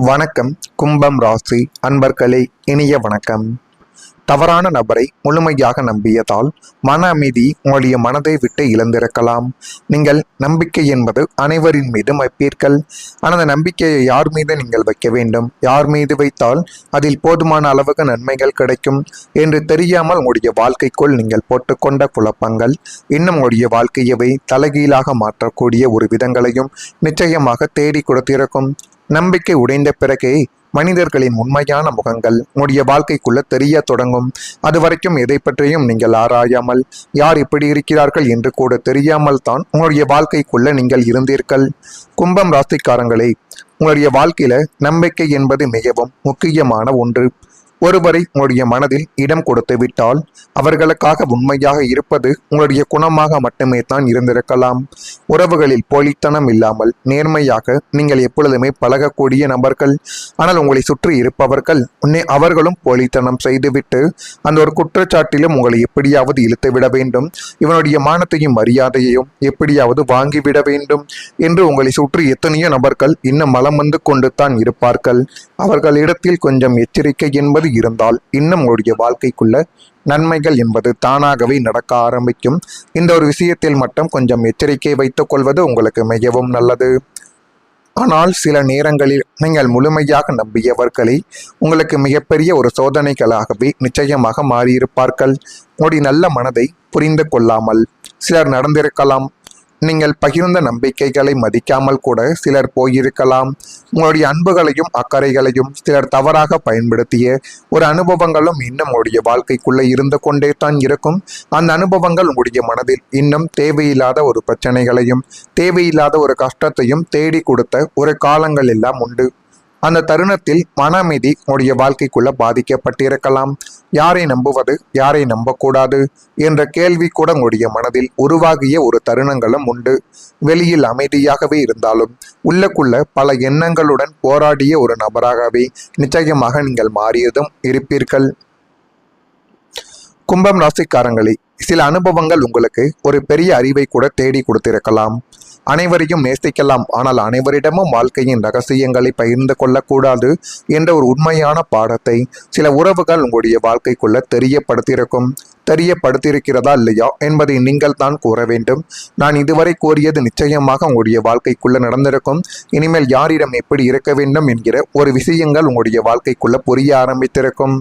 வணக்கம். கும்பம் ராசி அன்பர்களே, இனிய வணக்கம். தவறான நபரை முழுமையாக நம்பியதால் மன அமைதி உங்களுடைய மனதை விட்டு இழந்திருக்கலாம். நீங்கள் நம்பிக்கை என்பது அனைவரின் மீதும் வைப்பீர்கள். ஆனால் அந்த நம்பிக்கையை யார் மீது நீங்கள் வைக்க வேண்டும், யார் மீது வைத்தால் அதில் போதுமான அளவுக்கு நன்மைகள் கிடைக்கும் என்று தெரியாமல் உங்களுடைய வாழ்க்கைக்குள் நீங்கள் போட்டுக்கொண்ட குழப்பங்கள் இன்னும் உங்களுடைய வாழ்க்கையவை தலைகீழாக மாற்றக்கூடிய ஒரு விதங்களையும் நிச்சயமாக தேடி கொடுத்திருக்கும். நம்பிக்கை உடைந்த பிறகே மனிதர்களின் உண்மையான முகங்கள் உங்களுடைய வாழ்க்கைக்குள்ள தெரிய தொடங்கும். அது வரைக்கும் எதை பற்றியும் நீங்கள் ஆராயாமல் யார் இப்படி இருக்கிறார்கள் என்று கூட தெரியாமல் தான் உங்களுடைய வாழ்க்கைக்குள்ள நீங்கள் இருந்தீர்கள். கும்பம் ராசிக்காரங்களே, உங்களுடைய வாழ்க்கையில நம்பிக்கை என்பது மிகவும் முக்கியமான ஒன்று. ஒருவரை உங்களுடைய மனதில் இடம் கொடுத்து விட்டால் அவர்களுக்காக உண்மையாக இருப்பது உங்களுடைய குணமாக மட்டுமே தான் இருந்திருக்கலாம். உறவுகளில் போலித்தனம் இல்லாமல் நேர்மையாக நீங்கள் எப்பொழுதுமே பழகக்கூடிய நபர்கள். ஆனால் உங்களை சுற்றி இருப்பவர்கள் அவர்களும் போலித்தனம் செய்துவிட்டு அந்த ஒரு குற்றச்சாட்டிலும் உங்களை எப்படியாவது இழுத்து விட வேண்டும், இவனுடைய மானத்தையும் மரியாதையையும் எப்படியாவது வாங்கிவிட வேண்டும் என்று உங்களை சுற்றி எத்தனையோ நபர்கள் இன்னும் மலம் வந்து கொண்டு தான் இருப்பார்கள். அவர்களிடத்தில் கொஞ்சம் எச்சரிக்கை என்பது இருந்தால் இன்னும் உங்களுடைய வாழ்க்கைக்குள்ள நன்மைகள் என்பது தானாகவே நடக்க ஆரம்பிக்கும். இந்த ஒரு விஷயத்தில் மட்டும் கொஞ்சம் எச்சரிக்கை வைத்துக் கொள்வது உங்களுக்கு மிகவும் நல்லது. ஆனால் சில நேரங்களில் நீங்கள் முழுமையாக நம்பியவர்களை உங்களுக்கு மிகப்பெரிய ஒரு சோதனைகளாகவே நிச்சயமாக மாறியிருப்பார்கள். உங்களுடைய நல்ல மனதை புரிந்து கொள்ளாமல் சிலர் நடந்திருக்கலாம். நீங்கள் பகிர்ந்த நம்பிக்கைகளை மதிக்காமல் கூட சிலர் போயிருக்கலாம். உங்களுடைய அன்புகளையும் அக்கறைகளையும் சிலர் தவறாக பயன்படுத்திய ஒரு அனுபவங்களும் இன்னும் உங்களுடைய வாழ்க்கைக்குள்ளே இருந்து கொண்டே தான் இருக்கும். அந்த அனுபவங்கள் உங்களுடைய மனதில் இன்னும் தேவையில்லாத ஒரு பிரச்சனைகளையும் தேவையில்லாத ஒரு கஷ்டத்தையும் தேடி கொடுத்த ஒரு காலங்கள் எல்லாம் உண்டு. அந்த தருணத்தில் மன அமைதி உங்களுடைய வாழ்க்கைக்குள்ள பாதிக்கப்பட்டிருக்கலாம். யாரை நம்புவது, யாரை நம்பக்கூடாது என்ற கேள்வி கூட உங்களுடைய மனதில் உருவாகிய ஒரு தருணங்களும் உண்டு. வெளியில் அமைதியாகவே இருந்தாலும் உள்ளுக்குள்ள பல எண்ணங்களுடன் போராடிய ஒரு நபராகவே நிச்சயமாக நீங்கள் மாறியதும் இருப்பீர்கள். கும்பம் ராசிக்காரங்களே, சில அனுபவங்கள் உங்களுக்கு ஒரு பெரிய அறிவை கூட தேடி கொடுத்திருக்கலாம். அனைவரையும் நேசிக்கலாம், ஆனால் அனைவரிடமும் வாழ்க்கையின் ரகசியங்களை பகிர்ந்து கொள்ளக்கூடாது என்ற ஒரு உண்மையான பாடத்தை சில உறவுகள் உங்களுடைய வாழ்க்கைக்குள்ள தெரியப்படுத்தியிருக்கிறதா இல்லையா என்பதை நீங்கள் தான் கூற வேண்டும். நான் இதுவரை கூறியது நிச்சயமாக உங்களுடைய வாழ்க்கைக்குள்ள நடந்திருக்கும். இனிமேல் யாரிடம் எப்படி இருக்க வேண்டும் என்கிற ஒரு விஷயங்கள் உங்களுடைய வாழ்க்கைக்குள்ள புரிய ஆரம்பித்திருக்கும்.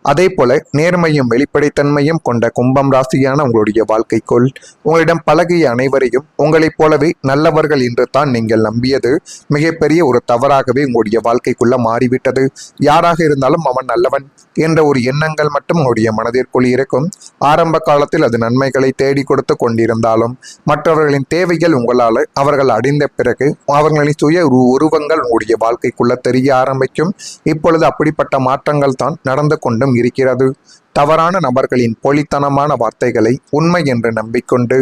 அதே போல நேர்மையும் வெளிப்படைத்தன்மையும் கொண்ட கும்பம் ராசியான உங்களுடைய வாழ்க்கைக்குள் உங்களிடம் பழகிய அனைவரையும் உங்களைப் போலவே நல்லவர்கள் என்று தான் நீங்கள் நம்பியது மிகப்பெரிய ஒரு தவறாகவே உங்களுடைய வாழ்க்கைக்குள்ள மாறிவிட்டது. யாராக இருந்தாலும் அவன் நல்லவன் என்ற ஒரு எண்ணங்கள் மட்டும் உங்களுடைய மனதிற்குள் இருக்கும். ஆரம்ப காலத்தில் அது நன்மைகளை தேடி கொடுத்து கொண்டிருந்தாலும் மற்றவர்களின் தேவைகள் உங்களால் அவர்கள் அடைந்த பிறகு அவர்களின் சுய உருவங்கள் உங்களுடைய வாழ்க்கைக்குள்ள தெரிய ஆரம்பிக்கும். இப்பொழுது அப்படிப்பட்ட மாற்றங்கள் தான் நடந்து கொண்டும் இருக்கிறது. தவறான நபர்களின் போலித்தனமான வார்த்தைகளை உண்மை என்று நம்பிக்கொண்டு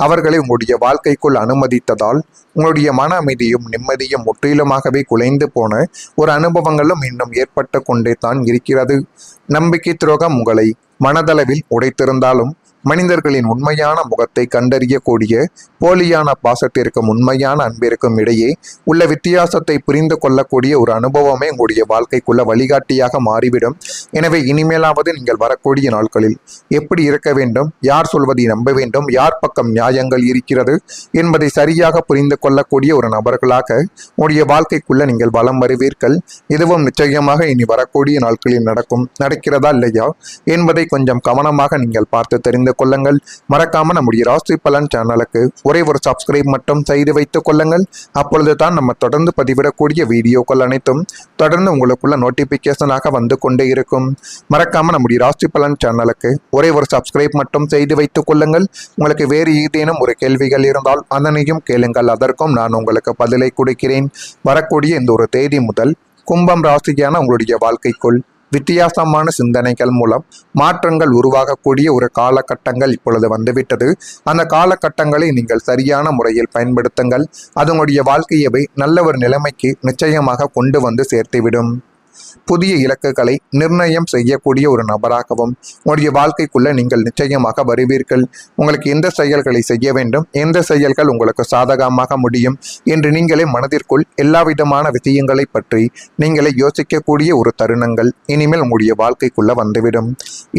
அவர்களை உங்களுடைய வாழ்க்கைக்குள் அனுமதித்ததால் உங்களுடைய மன அமைதியும் நிம்மதியும் முற்றிலுமாகவே குலைந்து போன ஒரு அனுபவங்களும் இன்னும் ஏற்பட்டு கொண்டே தான் இருக்கிறது. நம்பிக்கை துரோகம் உங்களை மனதளவில் உடைத்திருந்தாலும் மனிதர்களின் உண்மையான முகத்தை கண்டறியக்கூடிய போலியான பாசத்திற்கும் உண்மையான அன்பிற்கும் இடையே உள்ள வித்தியாசத்தை புரிந்து கொள்ளக்கூடிய ஒரு அனுபவமே உங்களுடைய வாழ்க்கைக்குள்ள வழிகாட்டியாக மாறிவிடும். எனவே இனிமேலாவது நீங்கள் வரக்கூடிய நாட்களில் எப்படி இருக்க வேண்டும், யார் சொல்வதை நம்ப வேண்டும், யார் பக்கம் நியாயங்கள் இருக்கிறது என்பதை சரியாக புரிந்து கொள்ளக்கூடிய ஒரு நபர்களாக உங்களுடைய வாழ்க்கைக்குள்ள நீங்கள் வலம் வருவீர்கள். இதுவும் நிச்சயமாக இனி வரக்கூடிய நாட்களில் நடக்கிறதா இல்லையா என்பதை கொஞ்சம் கவனமாக நீங்கள் பார்த்து தெரிந்து கொள்ளுங்கள். மறக்காம நம்முடைய ராசி பலன் சேனலுக்கு ஒரே ஒரு சப்ஸ்கிரைப் மட்டும் செய்து வைத்துக் கொள்ளுங்கள். அப்பொழுது தான் நம்ம தொடர்ந்து பதிவிடக்கூடிய வீடியோக்கள் அனைத்தும் தொடர்ந்து உங்களுக்குள்ள நோட்டிபிகேஷனாக வந்து கொண்டே இருக்கும். மறக்காம நம்முடைய ராசி பலன் சேனலுக்கு ஒரே ஒரு சப்ஸ்கிரைப் மட்டும் செய்து வைத்துக் கொள்ளுங்கள். உங்களுக்கு வேறு ஏதேனும் ஒரு கேள்விகள் இருந்தால் அதனையும் கேளுங்கள், அதற்கும் நான் உங்களுக்கு பதிலை கொடுக்கிறேன். வரக்கூடிய இந்த ஒரு தேதி முதல் கும்பம் ராசியான உங்களுடைய வாழ்க்கைக்குள் வித்தியாசமான சிந்தனைகள் மூலம் மாற்றங்கள் உருவாகக்கூடிய ஒரு காலகட்டங்கள் இப்பொழுது வந்துவிட்டது. அந்த காலகட்டங்களை நீங்கள் சரியான முறையில் பயன்படுத்துங்கள். அது உங்களுடைய வாழ்க்கையவை நல்ல ஒரு நிலைமைக்கு நிச்சயமாக கொண்டு வந்து சேர்த்துவிடும். புதிய இலக்குகளை நிர்ணயம் செய்யக்கூடிய ஒரு நபராகவும் உங்களுடைய வாழ்க்கைக்குள்ள நீங்கள் நிச்சயமாக வருவீர்கள். உங்களுக்கு எந்த செயல்களை செய்ய வேண்டும், எந்த செயல்கள் உங்களுக்கு சாதகமாக முடியும் என்று நீங்களே மனதிற்குள் எல்லா விதமான விஷயங்களை பற்றி நீங்களே யோசிக்கக்கூடிய ஒரு தருணங்கள் இனிமேல் உங்களுடைய வாழ்க்கைக்குள்ள வந்துவிடும்.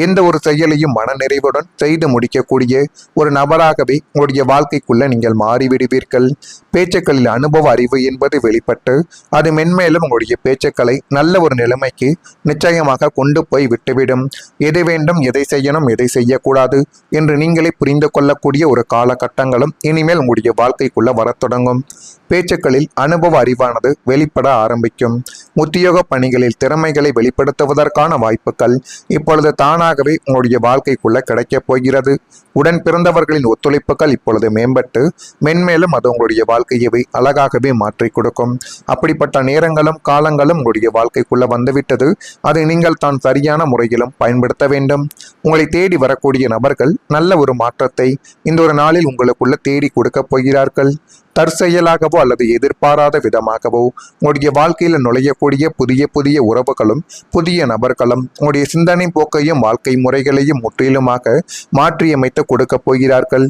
எந்த ஒரு செயலையும் மன நிறைவுடன் செய்து முடிக்கக்கூடிய ஒரு நபராகவே உங்களுடைய வாழ்க்கைக்குள்ள நீங்கள் மாறிவிடுவீர்கள். பேச்சுக்களில் அனுபவ அறிவு என்பது வெளிப்பட்டு அது மென்மேலும் உங்களுடைய பேச்சுக்களை நல்ல ஒரு நிலைமைக்கு நிச்சயமாக கொண்டு போய் விட்டுவிடும். எதை வேண்டும், எதை செய்யணும், எதை செய்யக்கூடாது என்று நீங்களே புரிந்து கொள்ளக்கூடிய ஒரு காலகட்டங்களும் இனிமேல் உங்களுடைய வாழ்க்கைக்குள்ள வரத் தொடங்கும். பேச்சுக்களில் அனுபவ அறிவானது வெளிப்பட ஆரம்பிக்கும். உத்தியோக பணிகளில் திறமைகளை வெளிப்படுத்துவதற்கான வாய்ப்புகள் இப்பொழுது தானாகவே உங்களுடைய வாழ்க்கைக்குள்ள கிடைக்கப் போகிறது. உடன் பிறந்தவர்களின் ஒத்துழைப்புகள் இப்பொழுது மேம்பட்டு மென்மேலும் அது உங்களுடைய வாழ்க்கையவை அழகாகவே மாற்றி கொடுக்கும். அப்படிப்பட்ட நேரங்களும் காலங்களும் உங்களுடைய வாழ்க்கைக்குள்ள வந்துவிட்டது. அதை நீங்கள் தான் சரியான முறையிலும் பயன்படுத்த வேண்டும். உங்களை தேடி வரக்கூடிய நபர்கள் நல்ல ஒரு மாற்றத்தை இந்த ஒரு நாளில் உங்களுக்குள்ள தேடி கொடுக்கப் போகிறார்கள். தற்செயலாகவோ அல்லது எதிர்பாராத விதமாகவோ உங்களுடைய வாழ்க்கையில் நுழையக்கூடிய புதிய புதிய உறவுகளும் புதிய நபர்களும் உங்களுடைய சிந்தனை போக்கையும் வாழ்க்கை முறைகளையும் முற்றிலுமாக மாற்றியமைத்து கொடுக்க போகிறார்கள்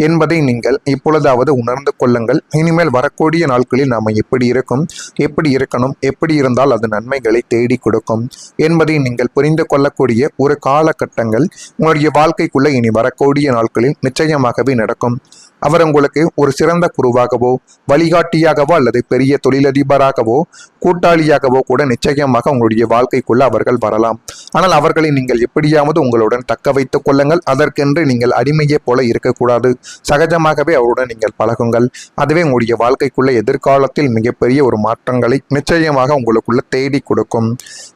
என்பதை நீங்கள் இப்பொழுதாவது உணர்ந்து கொள்ளுங்கள். இனிமேல் வரக்கூடிய நாட்களில் நாம் எப்படி இருக்கணும், எப்படி இருந்தால் அது நன்மைகளை தேடி கொடுக்கும் என்பதை நீங்கள் புரிந்து கொள்ளக்கூடிய ஒரு காலகட்டங்கள் உங்களுடைய வாழ்க்கைக்குள்ள இனி வரக்கூடிய நாட்களில் நிச்சயமாகவே நடக்கும். அவர் உங்களுக்கு ஒரு சிறந்த குருவாகவோ வழிகாட்டியாகவோ அல்லது பெரிய தொழிலதிபராகவோ கூட்டாளியாகவோ கூட நிச்சயமாக உங்களுடைய வாழ்க்கைக்குள்ள அவர்கள் வரலாம். ஆனால் அவர்களை நீங்கள் எப்படியாவது உங்களுடன் தக்க வைத்துக் கொள்ளுங்கள். அதற்கென்று நீங்கள் அடிமையை போல இருக்கக்கூடாது. சகஜமாகவே அவருடன் நீங்கள் பழகுங்கள். அதுவே உங்களுடைய வாழ்க்கைக்குள்ள எதிர்காலத்தில் மிகப்பெரிய ஒரு மாற்றங்களை நிச்சயமாக உங்களுக்குள்ள தேடி கொடுக்கும்.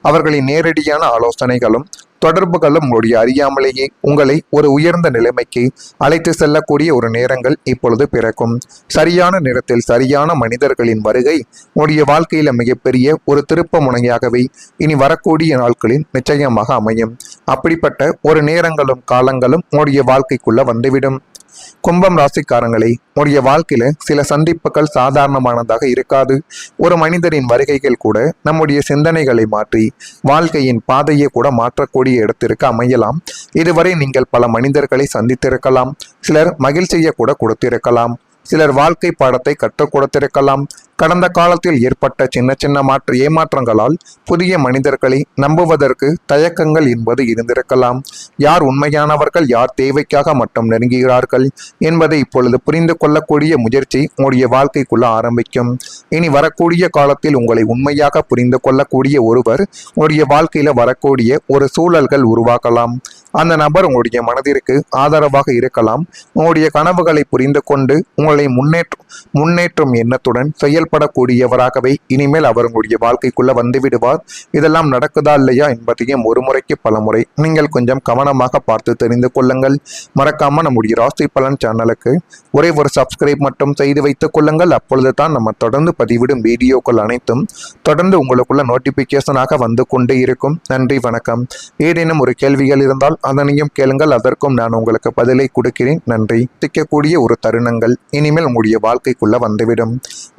அவர்களின் நேரடியான ஆலோசனைகளும் தொடர்புகளும் உங்களுடைய அறியாமலேயே உங்களை ஒரு உயர்ந்த நிலைமைக்கு அழைத்து செல்லக்கூடிய ஒரு நேரங்கள் இப்பொழுது பிறக்கும். சரியான நேரத்தில் சரியான மனிதர்களின் வருகை உங்களுடைய வாழ்க்கையில மிகப்பெரிய ஒரு திருப்ப முனையாகவே இனி வரக்கூடிய நாட்களில் நிச்சயமாக அமையும். அப்படிப்பட்ட ஒரு நேரங்களும் காலங்களும் உங்களுடைய வாழ்க்கைக்குள்ள வந்துவிடும். கும்பம் ராசிக்காரங்களை உடைய வாழ்க்கையில சில சந்திப்புகள் சாதாரணமானதாக இருக்காது. ஒரு மனிதரின் வருகைகள் கூட நம்முடைய சிந்தனைகளை மாற்றி வாழ்க்கையின் பாதையை கூட மாற்றக்கூடிய இடத்திற்கு அமையலாம். இதுவரை நீங்கள் பல மனிதர்களை சந்தித்திருக்கலாம். சிலர் மகிழ்ச்சியை கூட கொடுத்திருக்கலாம். சிலர் வாழ்க்கை பாடத்தை கற்றுக் கொடுத்திருக்கலாம். கடந்த காலத்தில் ஏற்பட்ட சின்ன சின்ன ஏமாற்றங்களால் புதிய மனிதர்களை நம்புவதற்கு தயக்கங்கள் என்பது இருந்திருக்கலாம். யார் உண்மையானவர்கள், யார் தேவைக்காக மட்டும் நெருங்குகிறார்கள் என்பதை இப்பொழுது புரிந்து கொள்ளக்கூடிய முயற்சி உங்களுடைய வாழ்க்கைக்குள்ள ஆரம்பிக்கும். இனி வரக்கூடிய காலத்தில் உங்களை உண்மையாக புரிந்து கொள்ளக்கூடிய ஒருவர் உங்களுடைய வாழ்க்கையில வரக்கூடிய ஒரு சூழல்கள் உருவாக்கலாம். அந்த நபர் உங்களுடைய மனதிற்கு ஆதரவாக இருக்கலாம். உங்களுடைய கனவுகளை புரிந்து கொண்டு உங்களை முன்னேற்றும் எண்ணத்துடன் செயல்படக்கூடியவராகவே இனிமேல் அவர் உங்களுடைய வாழ்க்கைக்குள்ள வந்துவிடுவார். இதெல்லாம் நடக்குதா இல்லையா என்பதையும் ஒரு முறைக்கு பல முறை நீங்கள் கொஞ்சம் கவனமாக பார்த்து தெரிந்து கொள்ளுங்கள். மறக்காம நம்முடைய ராசி பலன் சேனலுக்கு ஒரே ஒரு சப்ஸ்கிரைப் மட்டும் செய்து வைத்துக் கொள்ளுங்கள். அப்பொழுது தான் நம்ம தொடர்ந்து பதிவிடும் வீடியோக்கள் அனைத்தும் தொடர்ந்து உங்களுக்குள்ள நோட்டிபிகேஷனாக வந்து கொண்டே இருக்கும். நன்றி, வணக்கம். ஏதேனும் ஒரு கேள்விகள் இருந்தால் அதனையும் கேளுங்கள். அதற்கும் நான் உங்களுக்கு பதிலை கொடுக்கிறேன். நன்றி. திக்கக்கூடிய ஒரு தருணங்கள் இனிமேல் உங்களுடைய வாழ்க்கைக்குள்ள வந்துவிடும்.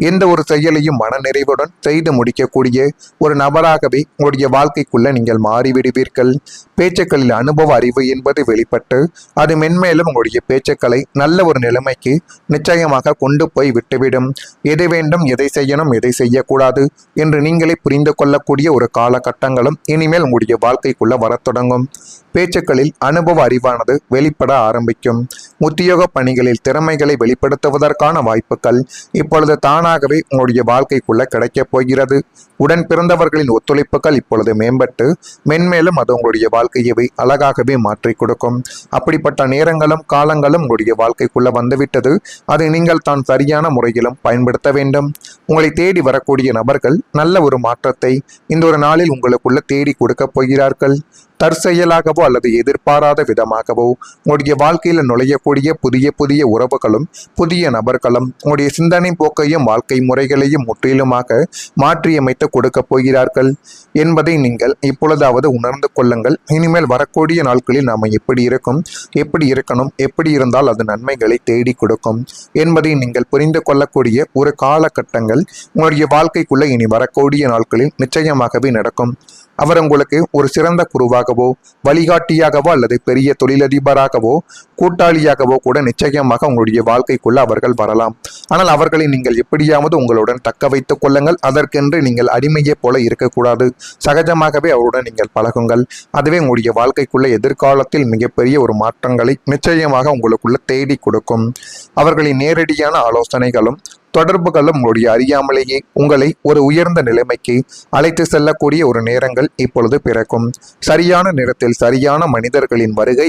எந்த ஒரு செயலையும் மன நிறைவுடன் செய்து முடிக்கக்கூடிய ஒரு நபராகவே உங்களுடைய வாழ்க்கைக்குள்ள நீங்கள் மாறிவிடுவீர்கள். பேச்சுக்களில் அனுபவ அறிவு என்பது வெளிப்பட்டு அது மென்மேலும் உங்களுடைய பேச்சுக்களை நல்ல ஒரு நிலைமைக்கு நிச்சயமாக கொண்டு போய் விட்டுவிடும். எதை வேண்டும், எதை செய்யணும், எதை செய்யக்கூடாது என்று நீங்களே புரிந்து கொள்ளக்கூடிய ஒரு காலகட்டங்களும் இனிமேல் உங்களுடைய வாழ்க்கைக்குள்ள வரத் தொடங்கும். பேச்சுக்களில் அனுபவ அறிவானது வெளிப்பட ஆரம்பிக்கும். உத்தியோக பணிகளில் திறமைகளை வெளிப்படுத்துவதற்கான வாய்ப்புகள் இப்பொழுது தானாகவே உங்களுடைய வாழ்க்கைக்குள்ள கிடைக்கப் போகிறது. உடன் பிறந்தவர்களின் ஒத்துழைப்புகள் இப்பொழுது மேம்பட்டு மென்மேலும் அது உங்களுடைய வாழ்க்கையவை அழகாகவே மாற்றி கொடுக்கும். அப்படிப்பட்ட நேரங்களும் காலங்களும் உங்களுடைய வாழ்க்கைக்குள்ள வந்துவிட்டது. அதை நீங்கள் தான் சரியான முறையிலும் பயன்படுத்த வேண்டும். உங்களை தேடி வரக்கூடிய நபர்கள் நல்ல ஒரு மாற்றத்தை இந்த ஒரு நாளில் உங்களுக்குள்ள தேடி கொடுக்க போகிறார்கள். தற்செயலாகவோ அல்லது எதிர்பாராத விதமாகவோ உங்களுடைய வாழ்க்கையில் நுழையக்கூடிய புதிய புதிய உறவுகளும் புதிய நபர்களும் உங்களுடைய சிந்தனை போக்கையும் வாழ்க்கை முறைகளையும் முற்றிலுமாக மாற்றியமைத்து கொடுக்க போகிறார்கள் என்பதை நீங்கள் இப்பொழுதாவது உணர்ந்து கொள்ளுங்கள். இனிமேல் வரக்கூடிய நாட்களில் நாம் எப்படி இருக்கணும், எப்படி இருந்தால் அது நன்மைகளை தேடி கொடுக்கும் என்பதை நீங்கள் புரிந்து கொள்ளக்கூடிய ஒரு காலகட்டங்கள் உங்களுடைய வாழ்க்கைக்குள்ள இனி வரக்கூடிய நாட்களில் நிச்சயமாகவே நடக்கும். அவர் உங்களுக்கு ஒரு சிறந்த குருவாகவோ வழிகாட்டியாகவோ அல்லது பெரிய தொழிலதிபராகவோ கூட்டாளியாகவோ கூட நிச்சயமாக உங்களுடைய வாழ்க்கைக்குள்ள அவர்கள் வரலாம். ஆனால் அவர்களை நீங்கள் எப்படியாவது உங்களுடன் தக்க வைத்துக் கொள்ளுங்கள். அதற்கென்று நீங்கள் அடிமையை போல இருக்கக்கூடாது. சகஜமாகவே அவருடன் நீங்கள் பழகுங்கள். அதுவே உங்களுடைய வாழ்க்கைக்குள்ள எதிர்காலத்தில் மிகப்பெரிய ஒரு மாற்றங்களை நிச்சயமாக உங்களுக்குள்ள தேடி கொடுக்கும். அவர்களின் நேரடியான ஆலோசனைகளும் தொடர்புகளும் உங்களுடைய அறியாமலேயே உங்களை ஒரு உயர்ந்த நிலைமைக்கு அழைத்து செல்லக்கூடிய ஒரு நேரங்கள் இப்பொழுது பிறக்கும். சரியான நேரத்தில் சரியான மனிதர்களின் வருகை